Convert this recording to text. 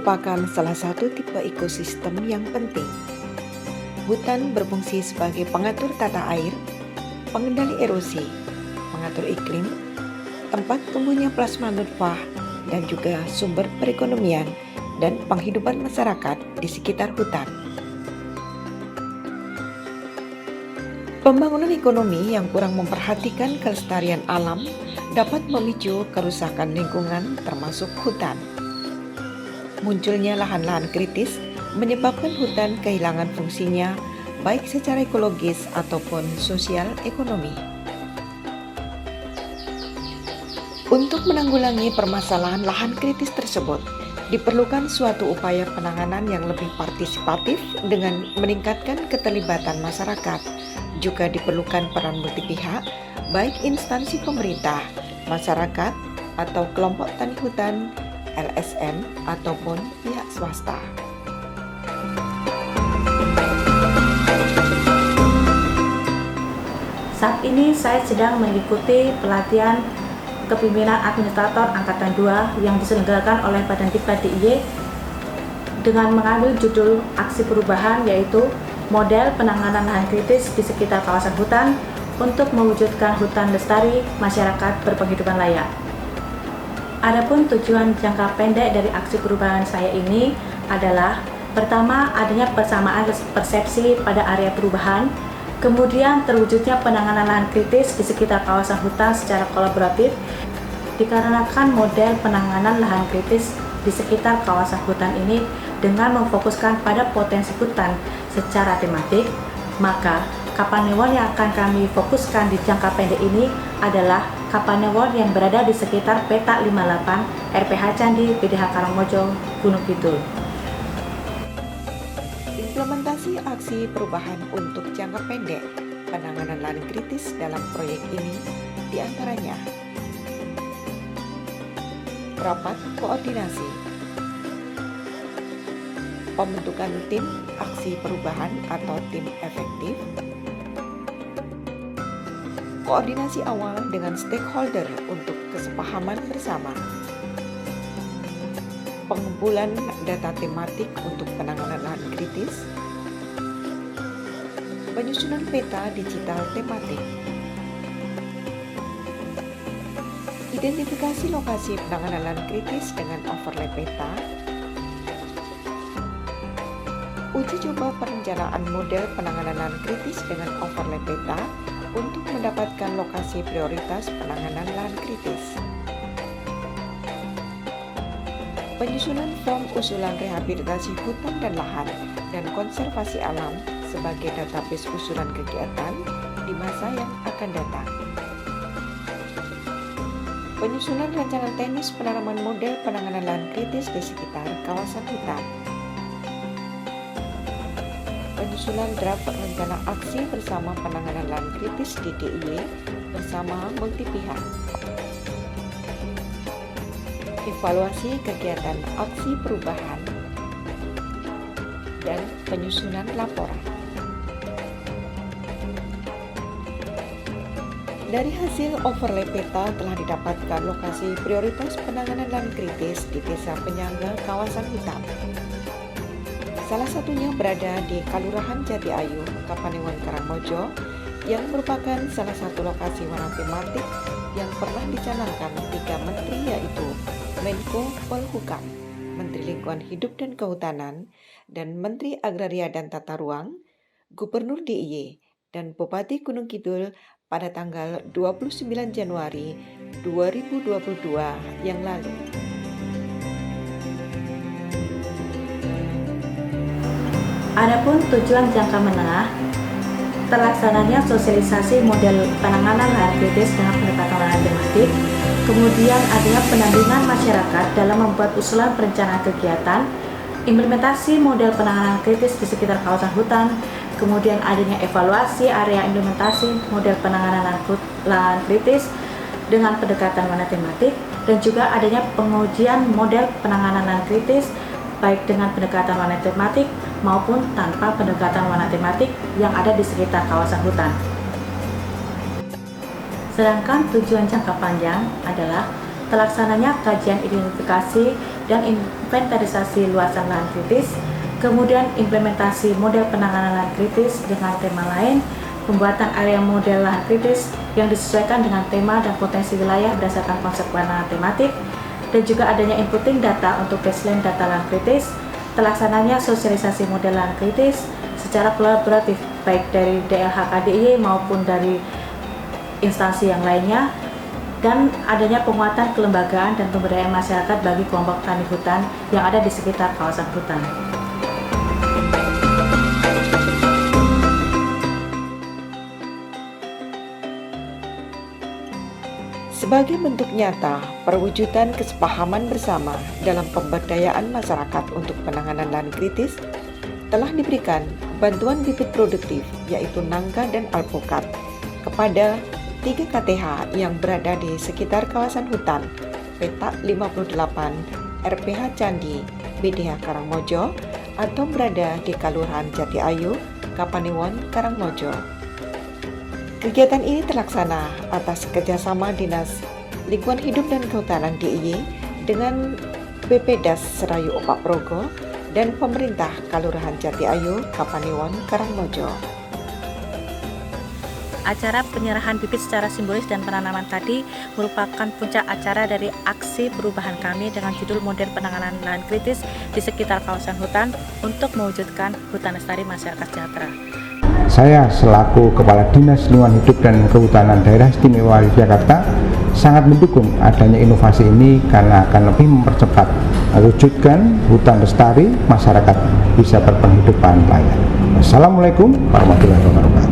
merupakan salah satu tipe ekosistem yang penting. Hutan berfungsi sebagai pengatur tata air, pengendali erosi, pengatur iklim, tempat tumbuhnya plasma nutfah, dan juga sumber perekonomian dan penghidupan masyarakat di sekitar hutan. Pembangunan ekonomi yang kurang memperhatikan kelestarian alam dapat memicu kerusakan lingkungan termasuk hutan. Munculnya lahan-lahan kritis menyebabkan hutan kehilangan fungsinya baik secara ekologis ataupun sosial ekonomi. Untuk menanggulangi permasalahan lahan kritis tersebut, diperlukan suatu upaya penanganan yang lebih partisipatif dengan meningkatkan keterlibatan masyarakat. Juga diperlukan peran multi pihak, baik instansi pemerintah, masyarakat, atau kelompok tani hutan, LSM, ataupun pihak swasta. Saat ini saya sedang mengikuti pelatihan Kepemimpinan Administrator Angkatan 2 yang diselenggarakan oleh Badan Diklat DIY dengan mengambil judul Aksi Perubahan, yaitu model penanganan lahan kritis di sekitar kawasan hutan untuk mewujudkan hutan lestari, masyarakat berpenghidupan layak. Adapun tujuan jangka pendek dari aksi perubahan saya ini adalah pertama, adanya persamaan persepsi pada area perubahan, kemudian terwujudnya penanganan lahan kritis di sekitar kawasan hutan secara kolaboratif dikarenakan model penanganan lahan kritis di sekitar kawasan hutan ini dengan memfokuskan pada potensi hutan secara tematik, maka Kapanewon yang akan kami fokuskan di jangka pendek ini adalah Kapanewon yang berada di sekitar Petak 58 RPH Candi PDH Karangmojo, Gunung Kidul. Implementasi aksi perubahan untuk jangka pendek penanganan lahan kritis dalam proyek ini diantaranya rapat koordinasi, pembentukan tim aksi perubahan atau tim efektif, koordinasi awal dengan stakeholder untuk kesepahaman bersama, pengumpulan data tematik untuk penanganan lahan kritis, penyusunan peta digital tematik, identifikasi lokasi penanganan lahan kritis dengan overlay peta, uji coba perencanaan model penanganan lahan kritis dengan overlay peta untuk mendapatkan lokasi prioritas penanganan lahan kritis. Penyusunan form usulan rehabilitasi hutan dan lahan dan konservasi alam sebagai database usulan kegiatan di masa yang akan datang. Penyusunan rancangan teknis penanaman model penanganan lahan kritis di sekitar kawasan hutan. Penyusunan draft rencana aksi bersama penanganan lahan kritis di DIY bersama multi pihak. Evaluasi kegiatan aksi perubahan dan penyusunan laporan. Dari hasil overlay peta telah didapatkan lokasi prioritas penanganan lahan kritis di desa penyangga kawasan hutan. Salah satunya berada di Kalurahan Jatiayu, Kapanewon Karangmojo, yang merupakan salah satu lokasi warna tematik yang pernah dicanangkan 3 menteri, yaitu Menko Polhukam, Menteri Lingkungan Hidup dan Kehutanan, dan Menteri Agraria dan Tata Ruang, Gubernur DIY, dan Bupati Gunung Kidul pada tanggal 29 Januari 2022 yang lalu. Adapun tujuan jangka menengah, terlaksananya sosialisasi model penanganan lahan kritis dengan pendekatan lahan tematik, kemudian adanya pendampingan masyarakat dalam membuat usulan perencanaan kegiatan, implementasi model penanganan kritis di sekitar kawasan hutan, kemudian adanya evaluasi area implementasi model penanganan lahan kritis dengan pendekatan warna tematik, dan juga adanya pengujian model penanganan lahan kritis baik dengan pendekatan warna tematik maupun tanpa pendekatan warna tematik yang ada di sekitar kawasan hutan. Sedangkan tujuan jangka panjang adalah terlaksananya kajian identifikasi dan inventarisasi luasan lahan kritis, kemudian implementasi model penanganan lahan kritis dengan tema lain, pembuatan area model lahan kritis yang disesuaikan dengan tema dan potensi wilayah berdasarkan konsep penanganan tematik, dan juga adanya inputting data untuk baseline data lahan kritis, terlaksananya sosialisasi model lahan kritis secara kolaboratif baik dari DLHK-DIY maupun dari instansi yang lainnya, dan adanya penguatan kelembagaan dan pemberdayaan masyarakat bagi kelompok tani hutan yang ada di sekitar kawasan hutan. Sebagai bentuk nyata perwujudan kesepahaman bersama dalam pemberdayaan masyarakat untuk penanganan lahan kritis, telah diberikan bantuan bibit produktif yaitu nangka dan alpukat kepada 3 KTH yang berada di sekitar kawasan hutan Petak 58 RPH Candi BDH Karangmojo atau berada di Kelurahan Jati Ayu, Kapanewon, Karangmojo. Kegiatan ini terlaksana atas kerjasama Dinas Lingkungan Hidup dan Kehutanan DIY dengan BPDAS Serayu Opak Progo dan pemerintah Kelurahan Jati Ayu, Kapanewon, Karangmojo. Acara penyerahan bibit secara simbolis dan penanaman tadi merupakan puncak acara dari aksi perubahan kami dengan judul model penanganan lahan kritis di sekitar kawasan hutan untuk mewujudkan hutan lestari masyarakat sejahtera. Saya selaku Kepala Dinas Lingkungan Hidup dan Kehutanan Daerah Istimewa Yogyakarta sangat mendukung adanya inovasi ini karena akan lebih mempercepat mewujudkan hutan lestari, masyarakat bisa berpenghidupan layak. Wassalamualaikum warahmatullahi wabarakatuh.